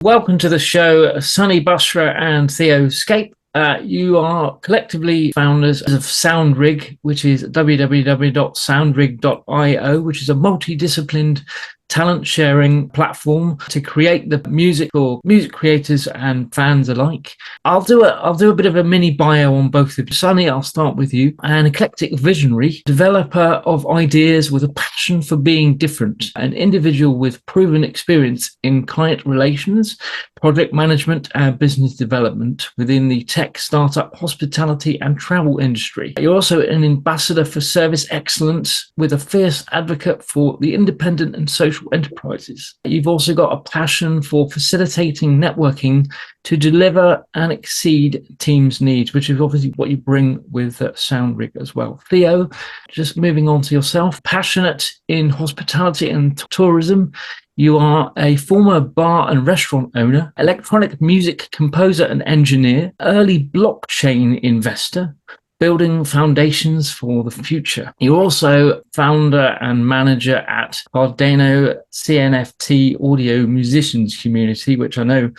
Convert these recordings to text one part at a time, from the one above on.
Welcome to the show, Sunny Basra and Theo Scape. You are collectively founders of Soundrig, which is www.soundrig.io, which is a multidisciplined talent sharing platform to create the music for music creators and fans alike. I'll do a bit of a mini bio on both of you. Sunny, I'll start with you. An eclectic visionary, developer of ideas with a passion for being different, an individual with proven experience in client relations, project management and business development within the tech, startup, hospitality and travel industry. You're also an ambassador for service excellence with a fierce advocate for the independent and social enterprises. You've also got a passion for facilitating networking to deliver and exceed teams' needs, which is obviously what you bring with Soundrig as well. Theo, just moving on to yourself, passionate in hospitality and tourism. You are a former bar and restaurant owner, electronic music composer and engineer, early blockchain investor, building foundations for the future. You're also founder and manager at Cardano CNFT Audio Musicians Community, which I know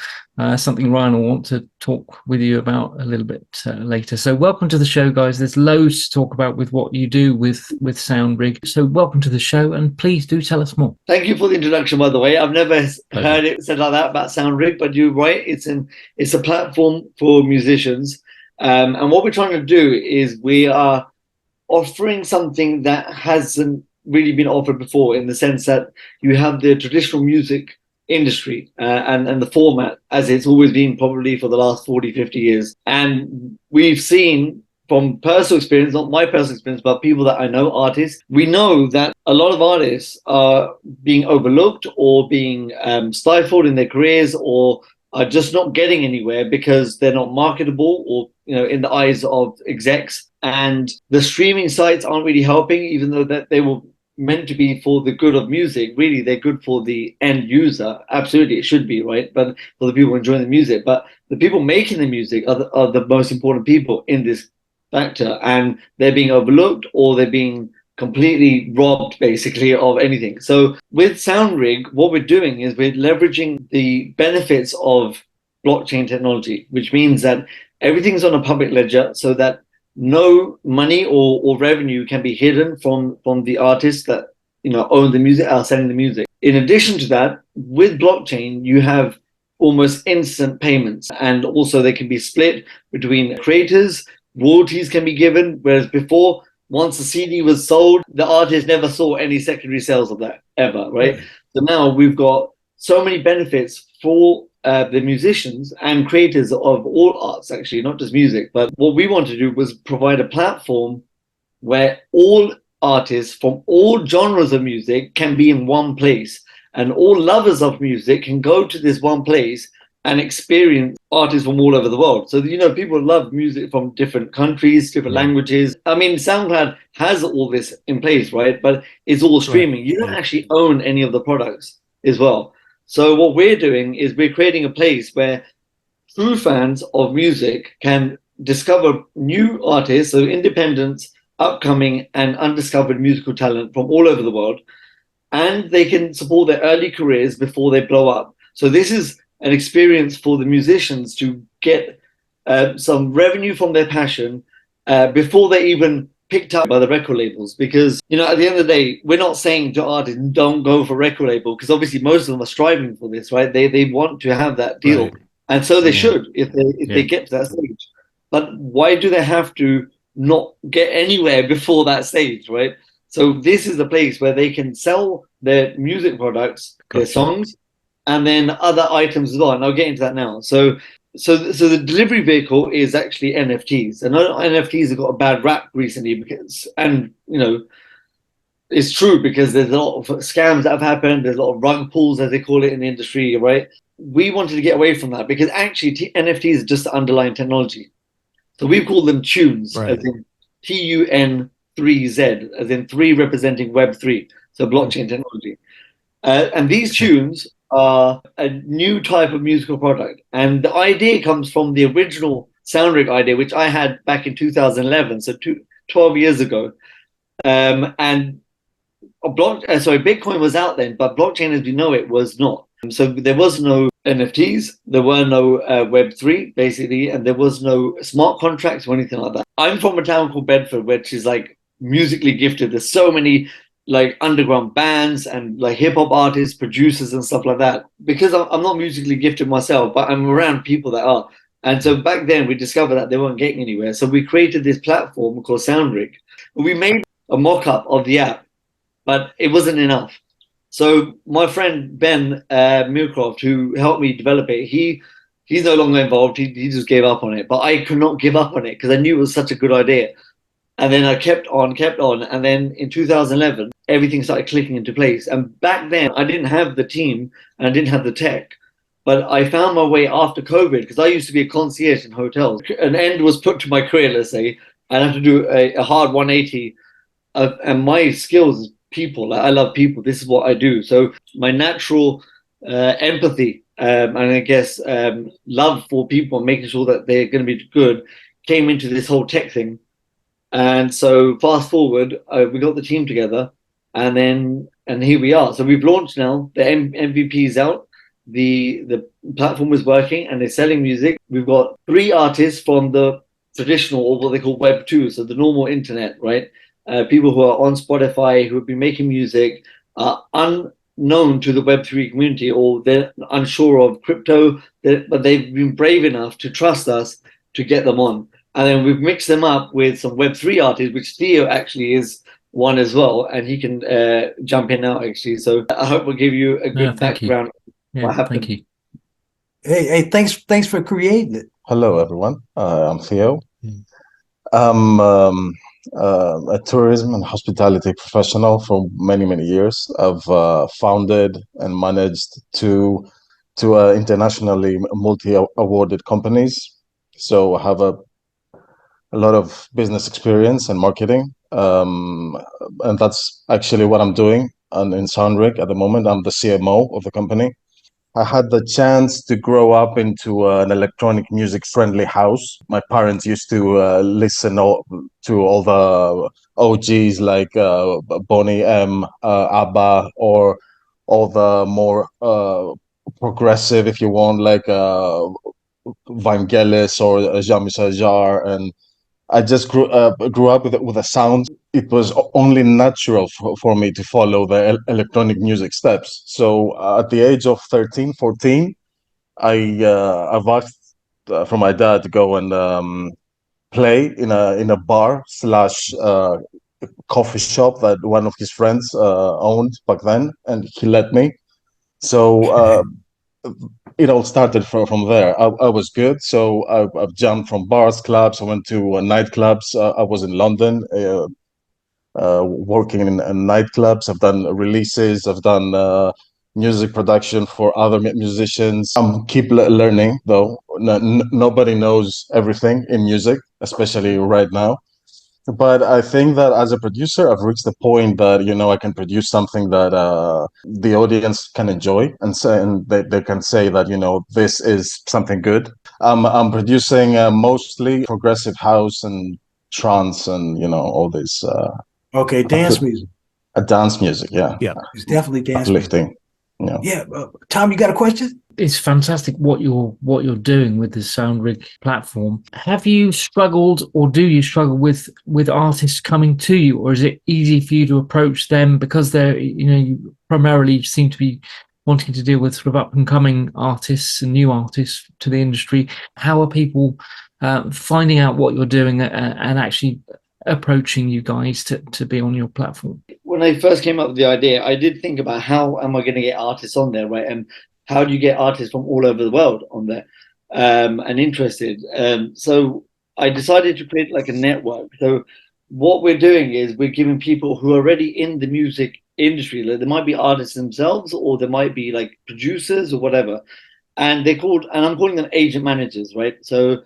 something Ryan will want to talk with you about a little bit later. So welcome to the show, guys. There's loads to talk about with what you do with Soundrig. So welcome to the show, and please do tell us more. Thank you for the introduction, by the way. I've never heard it said like that about Soundrig, but you're right. It's a platform for musicians. And what we're trying to do is we are offering something that hasn't really been offered before, in the sense that you have the traditional music industry and the format as it's always been probably for the last 40, 50 years. And we've seen from personal experience, not my personal experience, but people that I know, artists, we know that a lot of artists are being overlooked or being stifled in their careers, or are just not getting anywhere because they're not marketable or, in the eyes of execs. And the streaming sites aren't really helping, even though that they were meant to be for the good of music. Really, they're good for the end user. Absolutely, it should be, right? But for the people enjoying the music. But the people making the music are the most important people in this factor. And they're being overlooked, or they're being completely robbed, basically, of anything. So with Soundrig, what we're doing is we're leveraging the benefits of blockchain technology, which means that everything's on a public ledger, so that no money or revenue can be hidden from the artists that own the music, are selling the music. In addition to that, with blockchain, you have almost instant payments, and also they can be split between creators. Royalties can be given, whereas before, once the CD was sold, the artist never saw any secondary sales of that ever, right? So now we've got so many benefits for the musicians and creators of all arts, actually, not just music. But what we want to do was provide a platform where all artists from all genres of music can be in one place, and all lovers of music can go to this one place and experience artists from all over the world. So, people love music from different countries, different languages. I mean, SoundCloud has all this in place, right? But it's all streaming. You don't actually own any of the products as well. So what we're doing is we're creating a place where true fans of music can discover new artists, so independent, upcoming and undiscovered musical talent from all over the world, and they can support their early careers before they blow up. So this is an experience for the musicians to get some revenue from their passion before they even picked up by the record labels. Because, at the end of the day, we're not saying to artists, don't go for record label, because obviously most of them are striving for this, right? They want to have that deal. Right. And so they should, if they get to that stage. But why do they have to not get anywhere before that stage, right? So this is the place where they can sell their music products, their songs, and then other items as well. And I'll get into that now. So the delivery vehicle is actually NFTs. And NFTs have got a bad rap recently because, it's true, because there's a lot of scams that have happened. There's a lot of rug pulls, as they call it in the industry, right? We wanted to get away from that, because actually NFTs are just the underlying technology. So we've called them tunes, as in TUN3Z, as in 3 representing Web3, so blockchain technology. And these tunes are a new type of musical product. And the idea comes from the original Soundrig idea, which I had back in 2011, so 12 years ago. And Bitcoin was out then, but blockchain as we know it was not. So there was no NFTs, there were no Web3 basically, and there was no smart contracts or anything like that. I'm from a town called Bedford, which is like musically gifted. There's so many like underground bands and like hip hop artists, producers, and stuff like that. Because I'm not musically gifted myself, but I'm around people that are. And so back then we discovered that they weren't getting anywhere. So we created this platform called Soundrig. We made a mock-up of the app, but it wasn't enough. So my friend Ben Milcroft, who helped me develop it, he's no longer involved. He just gave up on it. But I could not give up on it because I knew it was such a good idea. And then I kept on. And then in 2011, everything started clicking into place. And back then, I didn't have the team and I didn't have the tech. But I found my way after COVID because I used to be a concierge in hotels. An end was put to my career, let's say. I had to do a hard 180. And my skills is people. Like, I love people. This is what I do. So my natural empathy and I guess love for people, making sure that they're going to be good, came into this whole tech thing. And so fast forward, we got the team together, and here we are. So we've launched now. The MVP is out. The platform is working, and they're selling music. We've got 3 artists from the traditional, or what they call Web 2, so the normal internet, right? People who are on Spotify, who have been making music, are unknown to the Web3 community, or they're unsure of crypto, but they've been brave enough to trust us to get them on. And then we've mixed them up with some Web3 artists, which Theo actually is one as well, and he can jump in now, actually. So I hope we'll give you a good background. What happened. Thank you. Hey, thanks for creating it. Hello, everyone. I'm Theo. I'm a tourism and hospitality professional for many, many years. I've founded and managed two internationally multi-awarded companies. So I have a lot of business experience and marketing. And that's actually what I'm doing in Soundrig at the moment. I'm the CMO of the company. I had the chance to grow up into an electronic music friendly house. My parents used to listen to all the OGs like Boney M, ABBA, or all the more progressive, if you want, like Vangelis or Jean-Michel Jarre. And I just grew up with a sound. It was only natural for me to follow the electronic music steps. So at the age of 13, 14, I've asked from my dad to go and play in a bar slash coffee shop that one of his friends owned back then, and he let me. So it all started from there. I was good, so I've jumped from bars, clubs. I went to nightclubs. I was in London working in nightclubs. I've done releases. I've done music production for other musicians. I'm keep learning, though. Nobody knows everything in music, especially right now. But I think that as a producer, I've reached the point that, I can produce something that the audience can enjoy and say, and they can say that, this is something good. I'm producing mostly progressive house and trance and, all this. Okay, dance music. Dance music, yeah. Yeah, it's definitely dance uplifting. Music. Yeah. Tom, you got a question? It's fantastic what you're doing with the Soundrig platform. Have you struggled, or do you struggle with artists coming to you, or is it easy for you to approach them because they're you primarily seem to be wanting to deal with sort of up and coming artists and new artists to the industry? How are people finding out what you're doing and actually approaching you guys to be on your platform? When I first came up with the idea, I did think about how am I going to get artists on there, right? And how do you get artists from all over the world on there and interested? So I decided to create like a network. So what we're doing is we're giving people who are already in the music industry, like, there might be artists themselves, or there might be like producers or whatever. And I'm calling them agent managers, right? So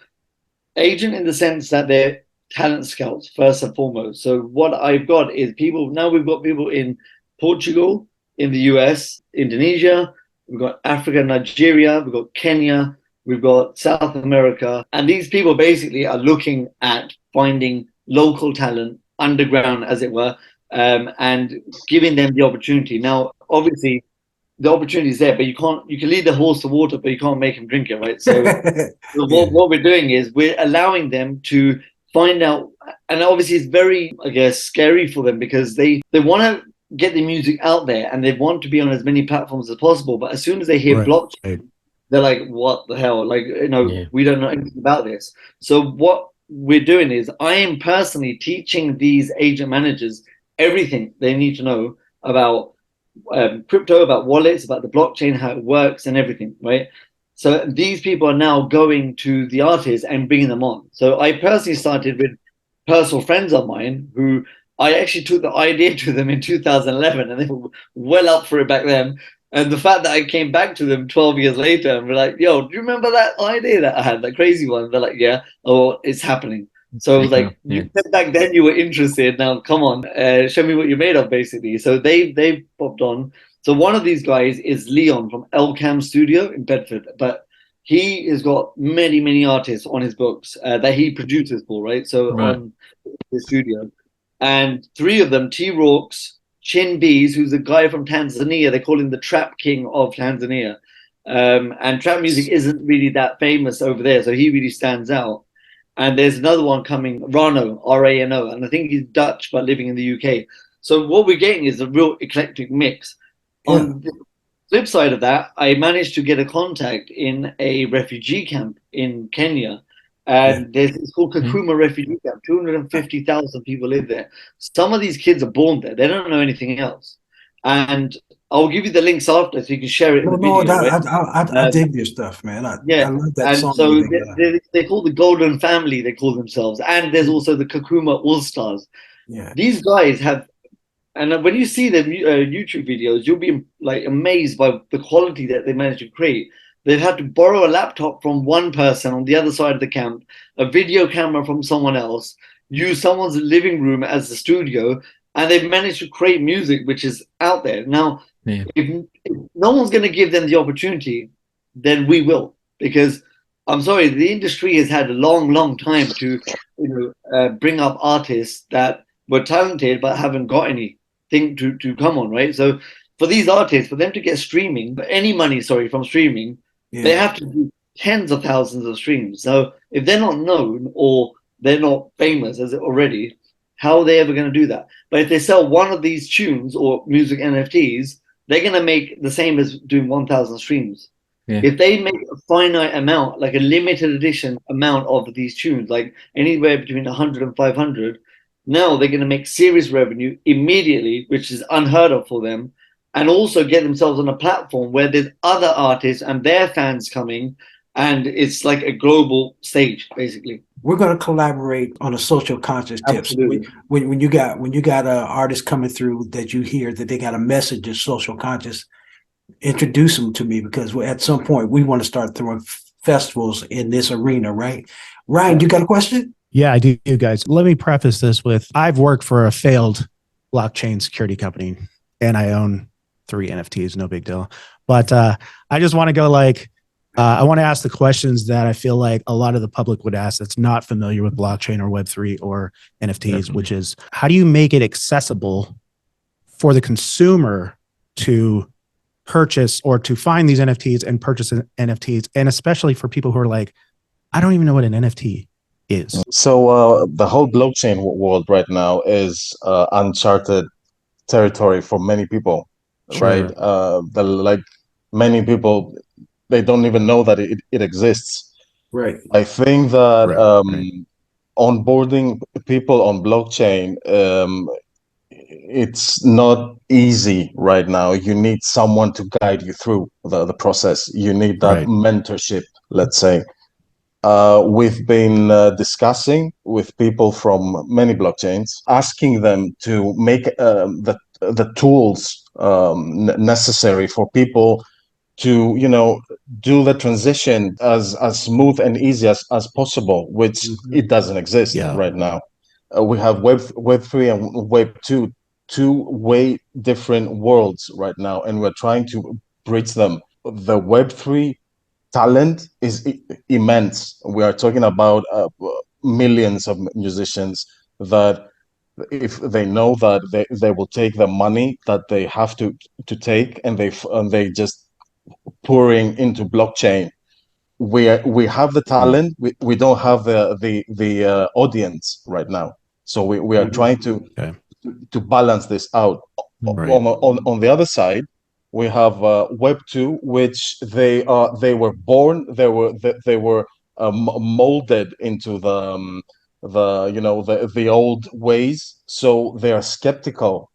agent in the sense that they're talent scouts first and foremost. So what I've got is we've got people in Portugal, in the US, Indonesia, we've got Africa, Nigeria, we've got Kenya, we've got South America. And these people basically are looking at finding local talent, underground as it were, and giving them the opportunity. Now, obviously, the opportunity is there, but you can lead the horse to water, but you can't make him drink it, right? So what we're doing is we're allowing them to find out, and obviously it's very, I guess, scary for them because they want to get the music out there and they want to be on as many platforms as possible. But as soon as they hear blockchain, they're like, what the hell? Like, we don't know anything about this. So what we're doing is I am personally teaching these agent managers everything they need to know about crypto, about wallets, about the blockchain, how it works and everything, right? So these people are now going to the artists and bringing them on. So I personally started with personal friends of mine who I actually took the idea to them in 2011 and they were well up for it back then. And the fact that I came back to them 12 years later and we're like, yo, do you remember that idea that I had, that crazy one? They're like, yeah, oh, it's happening. So I was like, you said back then you were interested. Now, come on, show me what you're made of, basically. So they've popped on. So one of these guys is Leon from Elcam Studio in Bedford, but he has got many, many artists on his books that he produces for, right? So on the studio. And three of them, T-Rocks, Chin Bees, who's a guy from Tanzania. They call him the Trap King of Tanzania. And trap music isn't really that famous over there, so he really stands out. And there's another one coming, Rano, R-A-N-O, and I think he's Dutch but living in the UK. So what we're getting is a real eclectic mix. Yeah. On the flip side of that, I managed to get a contact in a refugee camp in Kenya. And it's called Kakuma Refugee Camp. 250,000 people live there. Some of these kids are born there. They don't know anything else. And I'll give you the links after so you can share it in the video. I dig your stuff, man. I love that song. So they call the Golden Family, they call themselves. And there's also the Kakuma All-Stars. Yeah. These guys have, and when you see their YouTube videos, you'll be like amazed by the quality that they managed to create. They've had to borrow a laptop from one person on the other side of the camp, a video camera from someone else, use someone's living room as the studio, and they've managed to create music which is out there. Now, if no one's going to give them the opportunity, then we will. Because, I'm sorry, the industry has had a long, long time to bring up artists that were talented but haven't got anything to come on, right? So for these artists, for them to get streaming, any money, from streaming, they have to do tens of thousands of streams. So if they're not known or they're not famous as already, how are they ever going to do that? But if they sell one of these tunes or music NFTs, they're going to make the same as doing 1,000 streams. Yeah. If they make a finite amount, like a limited edition amount of these tunes, like anywhere between 100 and 500, now they're going to make serious revenue immediately, which is unheard of for them. And also get themselves on a platform where there's other artists and their fans coming, and it's like a global stage, basically. We're going to collaborate on a social conscious tips. When you got artists coming through that you hear that they got a message of social conscious, introduce them to me, because at some point we want to start throwing festivals in this arena, right? Ryan, you got a question? Yeah, I do, guys. Let me preface this with, I've worked for a failed blockchain security company, and I own 3 NFTs, no big deal. But I just want to go I want to ask the questions that I feel like a lot of the public would ask that's not familiar with blockchain or Web3 or NFTs, which is, how do you make it accessible for the consumer to purchase or to find these NFTs and purchase NFTs? And especially for people who are like, I don't even know what an NFT is. So the whole blockchain world right now is uncharted territory for many people. Right, many people, they don't even know that it exists. Right. I think that onboarding people on blockchain, it's not easy right now. You need someone to guide you through the process. You need that mentorship, let's say. We've been discussing with people from many blockchains, asking them to make the tools necessary for people to do the transition as smooth and easy as possible, which it doesn't exist right now. We have Web3 and Web2, 2 way different worlds right now, and we're trying to bridge them. The Web3 talent is immense. We are talking about millions of musicians that if they know that they will take the money that they have to take, and they just pouring into blockchain. We have the talent, we don't have the audience right now, so we are trying to balance this out. Right. On the other side, we have Web2, which they were born, they were molded into the old ways, so they are skeptical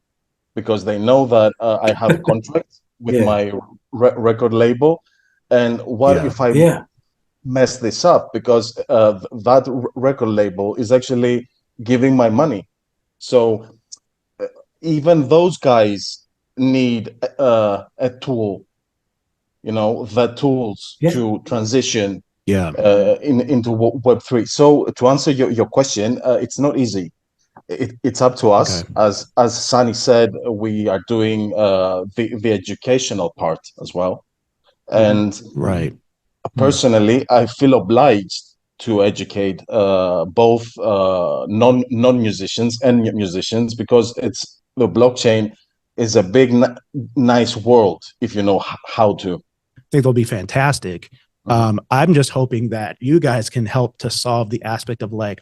because they know that I have a contract with Yeah. my record label, and what if I mess this up, because that record label is actually giving my money. So even those guys need a tool, the tools to transition into Web3. So to answer your question, it's not easy. It's up to us. As Sunny said, we are doing the educational part as well. And personally, I feel obliged to educate both non-musicians and musicians, because the blockchain is a big, nice world if you know how to. I think they'll be fantastic. I'm just hoping that you guys can help to solve the aspect of like,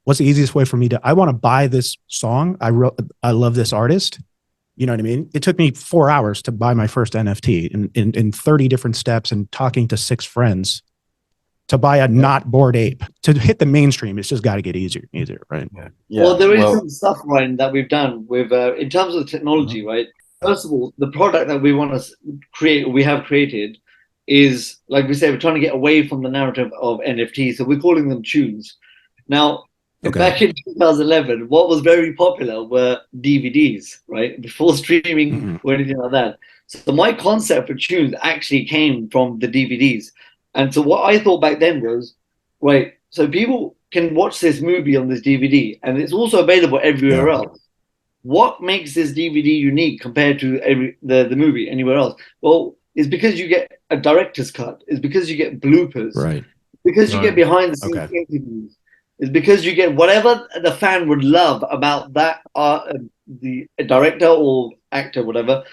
what's the easiest way for me I want to buy this song. I love this artist. You know what I mean? It took me 4 hours to buy my first NFT in 30 different steps and talking to 6 friends to buy a not Bored Ape. To hit the mainstream, it's just got to get easier, right? Yeah. Well, there is some stuff, Ryan, that we've done with in terms of the technology, right? First of all, the product that we want to create, we have created, is, like we said, we're trying to get away from the narrative of NFTs, so we're calling them tunes. Now, back in 2011, what was very popular were DVDs, right? Before streaming or anything like that. So my concept for tunes actually came from the DVDs. And so what I thought back then was, right, so people can watch this movie on this DVD, and it's also available everywhere else. What makes this DVD unique compared to the movie anywhere else? Well, it's because you get a director's cut. It's because you get bloopers. Right. Because you get behind the scenes interviews. It's because you get whatever the fan would love about that the director or actor, whatever.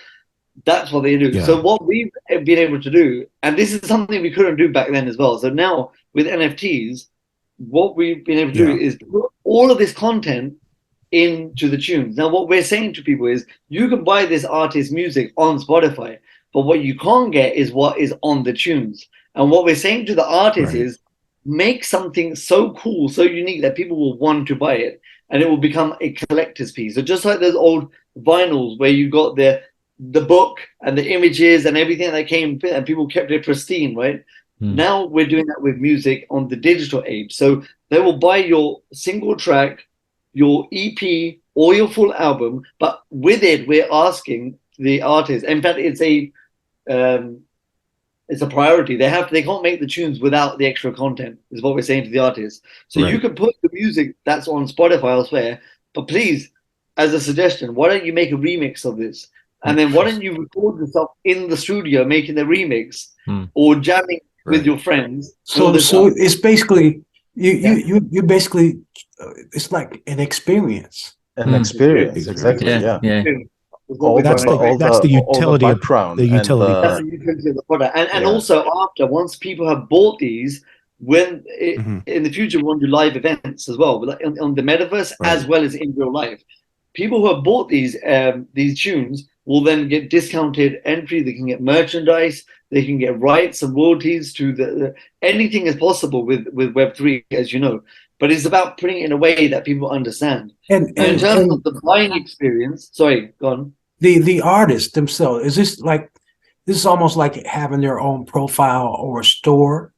That's what they do. Yeah. So what we've been able to do, and this is something we couldn't do back then as well. So now with NFTs, what we've been able to do is put all of this content into the tunes. Now, what we're saying to people is, you can buy this artist's music on Spotify, but what you can't get is what is on the tunes. And what we're saying to the artist is, make something so cool, so unique that people will want to buy it, and it will become a collector's piece. So just like those old vinyls where you got the book and the images and everything that came, and people kept it pristine, right? Now we're doing that with music on the digital age. So they will buy your single track, your EP, or your full album, but with it, we're asking the artist. In fact, it's a priority. They can't make the tunes without the extra content, is what we're saying to the artists. So you can put the music that's on Spotify elsewhere, but please, as a suggestion, why don't you make a remix of this? And then why don't you record yourself in the studio making the remix or jamming with your friends? So it's basically you basically it's like an experience. An experience, exactly. Yeah. That's the utility of the utility part. That's the utility of the product. And also once people have bought these, when in the future we want to do live events as well, like on the metaverse as well as in real life. People who have bought these tunes will then get discounted entry. They can get merchandise. They can get rights and royalties to anything is possible with Web3, as you know. But it's about putting it in a way that people understand. And in terms of the buying experience, sorry, go on. The artists themselves, this is almost like having their own profile or store?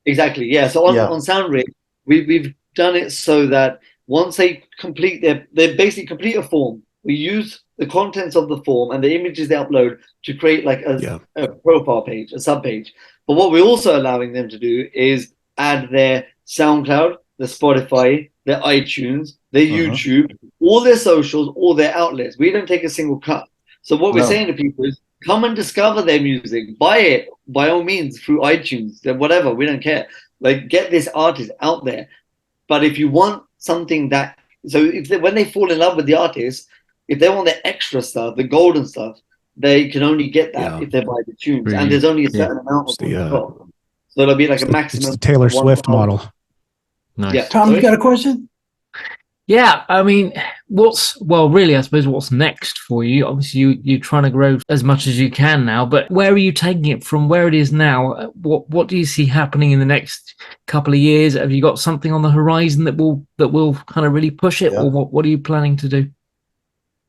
Exactly, yeah. So on Soundrig, we've done it so that once they complete they basically complete a form, we use the contents of the form and the images they upload to create like a profile page, a sub page. But what we're also allowing them to do is add their SoundCloud, their Spotify, their iTunes, their YouTube, all their socials, all their outlets. We don't take a single cut. So what we're saying to people is, come and discover their music, buy it by all means through iTunes, whatever, we don't care. Like, get this artist out there. But if you want something that So when they fall in love with the artist, if they want the extra stuff, the golden stuff, they can only get that if they buy the tunes, and there's only a certain amount of them. So it'll be like a maximum. It's the Taylor Swift model. Nice. Yeah. Tom, you got a question? Yeah, I mean, really, I suppose what's next for you? Obviously, you're trying to grow as much as you can now, but where are you taking it from where it is now? What do you see happening in the next couple of years? Have you got something on the horizon that will kind of really push it, or what are you planning to do?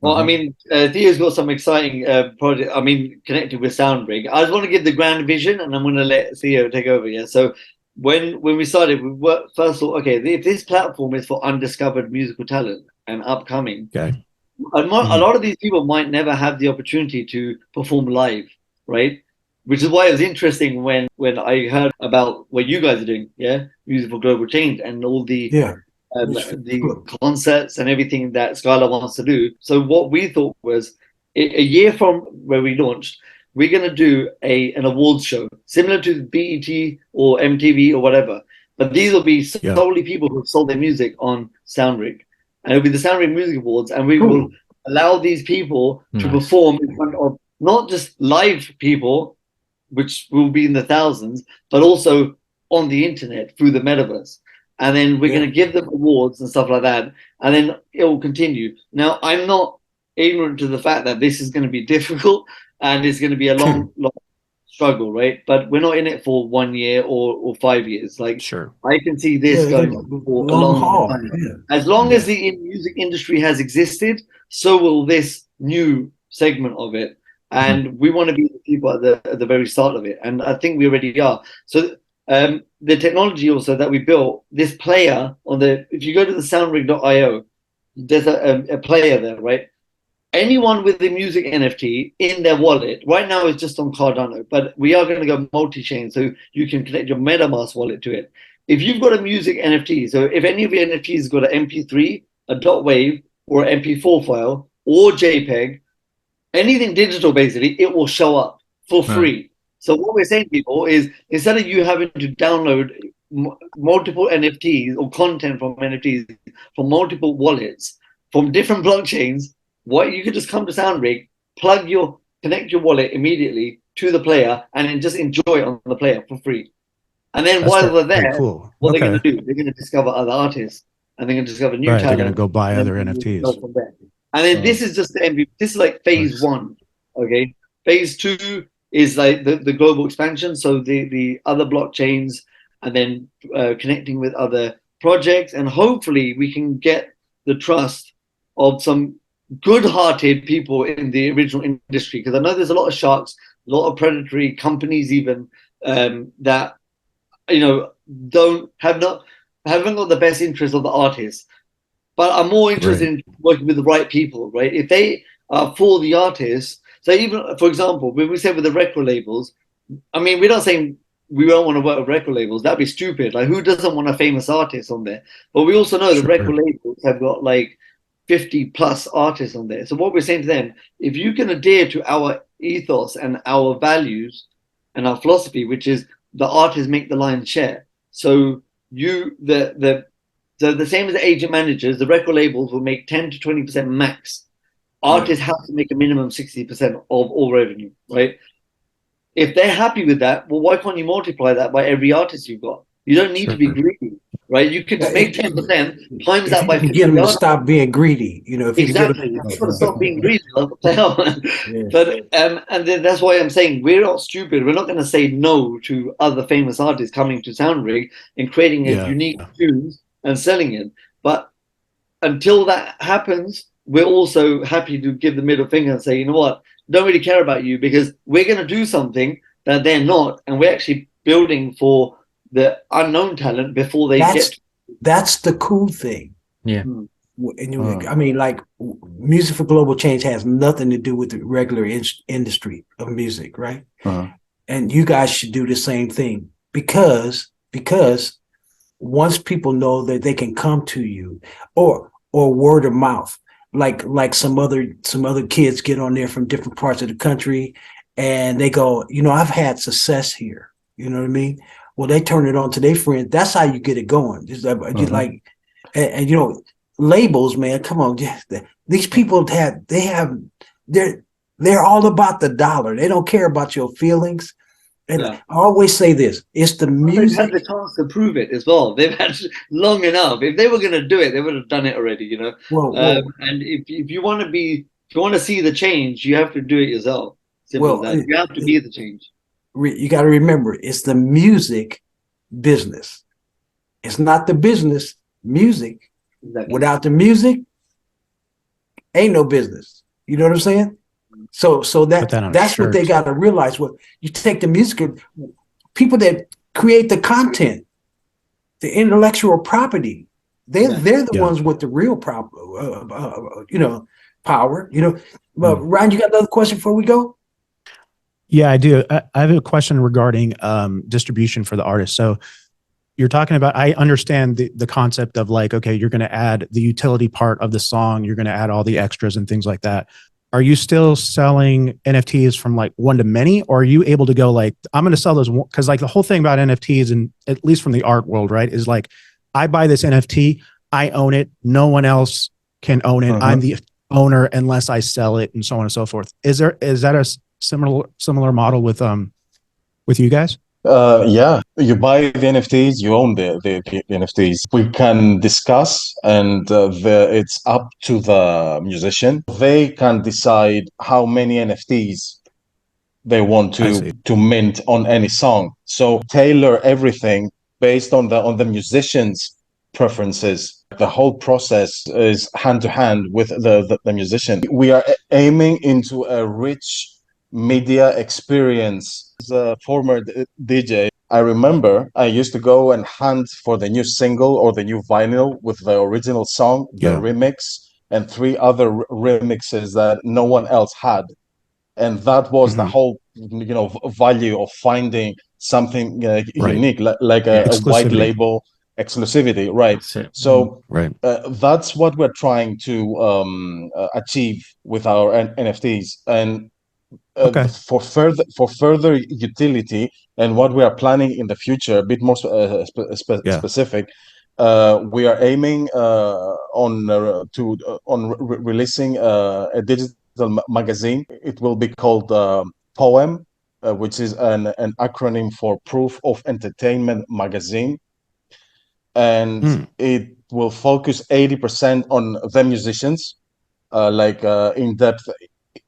Well, I mean, Theo's got some exciting project. I mean, connected with Soundrig. I just want to give the grand vision, and I'm going to let Theo take over. Yeah, so. When we started, we first thought, okay, if this platform is for undiscovered musical talent and upcoming, a lot of these people might never have the opportunity to perform live, right? Which is why it was interesting when I heard about what you guys are doing, Music for Global Change, and all the concerts and everything that Skyler wants to do. So what we thought was, a year from where we launched, we're going to do an awards show similar to BET or MTV or whatever. But these will be solely people who have sold their music on Soundrig. And it'll be the Soundrig Music Awards. And we will allow these people to perform in front of not just live people, which will be in the thousands, but also on the internet through the metaverse. And then we're going to give them awards and stuff like that. And then it will continue. Now, I'm not ignorant to the fact that this is going to be difficult. And it's going to be a long struggle, right? But we're not in it for 1 year or 5 years. Like, I can see this going for a long time. As long as the music industry has existed, so will this new segment of it. And we want to be the people at the very start of it. And I think we already are. So the technology also that we built, this player if you go to the soundrig.io, there's a player there, right? Anyone with the music NFT in their wallet, right now it's just on Cardano, but we are going to go multi-chain, so you can connect your MetaMask wallet to it. If you've got a music NFT, so if any of your NFTs got an MP3, a .wav, or an MP4 file, or JPEG, anything digital basically, it will show up for free. So what we're saying to people is, instead of you having to download multiple NFTs or content from NFTs from multiple wallets, from different blockchains, you could just come to Soundrig, connect your wallet immediately to the player, and then just enjoy it on the player for free. And then while they're there, what they're going to do, they're going to discover other artists, and they're going to discover new talent. They're going to go buy other NFTs. And then this is just the MVP. This is like phase 1. Okay, phase 2 is like the global expansion. So the other blockchains, and then connecting with other projects, and hopefully we can get the trust of some good-hearted people in the original industry, because I know there's a lot of sharks, a lot of predatory companies even that haven't got the best interest of the artists, but are more interested in working with the right people, right? If they are for the artists, so even for example, when we say with the record labels, I mean, we're not saying we don't want to work with record labels. That'd be stupid. Like, who doesn't want a famous artist on there? But we also know the record labels have got like 50 plus artists on there. So what we're saying to them, if you can adhere to our ethos and our values and our philosophy, which is the artists make the lion's share. So the same as the agent managers, the record labels will make 10 to 20% max. Artists have to make a minimum 60% of all revenue, right? If they're happy with that, well, why can't you multiply that by every artist you've got? You don't need to be greedy, right? You could make 10% times that by 50. Get them to stop being greedy, If exactly, you got to stop being greedy. Like, what the hell? But and then that's why I'm saying we're not stupid. We're not going to say no to other famous artists coming to Soundrig and creating a unique tunes and selling it. But until that happens, we're also happy to give the middle finger and say, you know what, don't really care about you, because we're going to do something that they're not, and we're actually building for the unknown talent before they get. That's the cool thing. Yeah. And I mean, like, Music for Global Change has nothing to do with the regular industry of music, right? And you guys should do the same thing, because once people know that they can come to you, or word of mouth, like some other kids get on there from different parts of the country, and they go, I've had success here. You know what I mean? Well, they turn it on to their friends. That's how you get it going. Just labels, man. Come on, these people they're all about the dollar. They don't care about your feelings. And I always say this: it's the music. They've had the chance to prove it as well. They've had long enough. If they were going to do it, they would have done it already. You know. And if you want to see the change, you have to do it yourself. Simple as that. You have to be the change. You got to remember, it's the music business. It's not the business music. Exactly. Without the music, ain't no business. You know what I'm saying? So that's what they got to realize. Well, you take the music, people that create the content, the intellectual property, they're the ones with the real power. But Ryan, you got another question before we go? Yeah, I do. I have a question regarding distribution for the artist. So you're talking about, I understand the concept of like, okay, you're going to add the utility part of the song. You're going to add all the extras and things like that. Are you still selling NFTs from like one to many, or are you able to go like, I'm going to sell those? Because like the whole thing about NFTs, and at least from the art world, right, is like, I buy this NFT, I own it. No one else can own it. I'm the owner unless I sell it, and so on and so forth. Is that a similar model with you guys? Yeah, you buy the NFTs, you own the NFTs. We can discuss, and it's up to the musician. They can decide how many NFTs they want to mint on any song. So tailor everything based on the musician's preferences. The whole process is hand to hand with the musician. We are aiming into a rich media experience. As a former DJ, I remember I used to go and hunt for the new single or the new vinyl with the original song, the remix, and 3 other remixes that no one else had. And that was the whole, value of finding something unique, like a white label exclusivity, right? So that's what we're trying to achieve with our NFTs. And for further utility and what we are planning in the future, a bit more specific, we are aiming on releasing a digital magazine. It will be called Poem, which is an acronym for Proof of Entertainment Magazine, and it will focus 80% on the musicians, like in-depth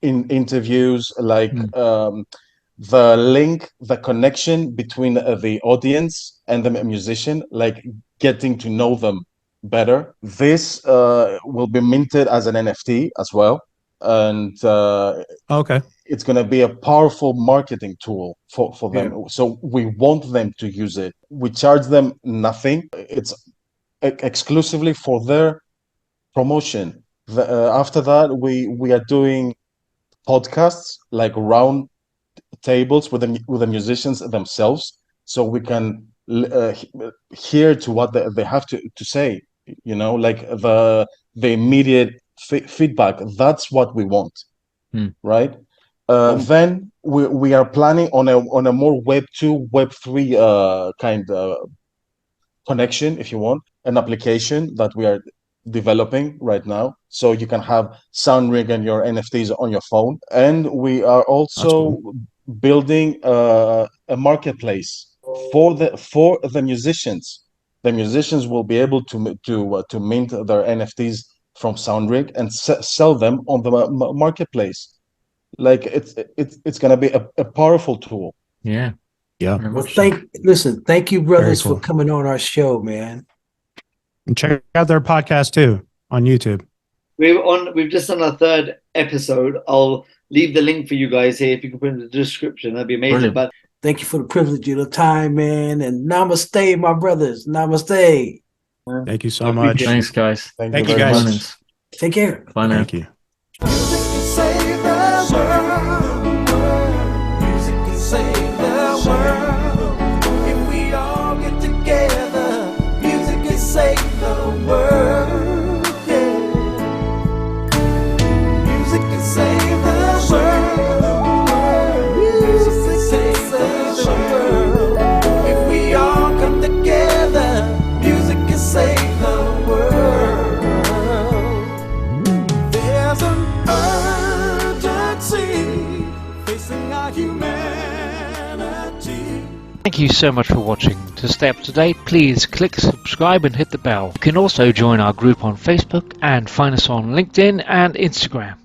in interviews, like the link, the connection between the audience and the musician, like getting to know them better. This will be minted as an NFT as well, and it's going to be a powerful marketing tool for them. So we want them to use it. We charge them nothing. It's exclusively for their promotion. After that, we are doing podcasts, like round tables with the musicians themselves, so we can hear to what they have to say, like the immediate feedback. That's what we want, right? Then we are planning on a more Web 2, Web 3 kind of connection, if you want, an application that we are developing right now, so you can have Soundrig and your NFTs on your phone. And we are also building a marketplace for the musicians. The musicians will be able to mint their NFTs from Soundrig and sell them on the marketplace. Like it's going to be a powerful tool. Yeah. Well, thank you, brothers, for coming on our show, man. And check out their podcast too on YouTube. We've just done our 3rd episode. I'll leave the link for you guys here. If you can put it in the description, that'd be amazing. Brilliant. But thank you for the privilege of the time, man. And namaste, my brothers. Namaste. Thank you so much. Thanks, guys. Thank you guys. Much. Take care. Bye now. Thank you. Save the world, yeah. Music can save the world. Music can save the world. If we all come together, music can save the world. Thank you so much for watching. To stay up to date, please click subscribe and hit the bell. You can also join our group on Facebook and find us on LinkedIn and Instagram.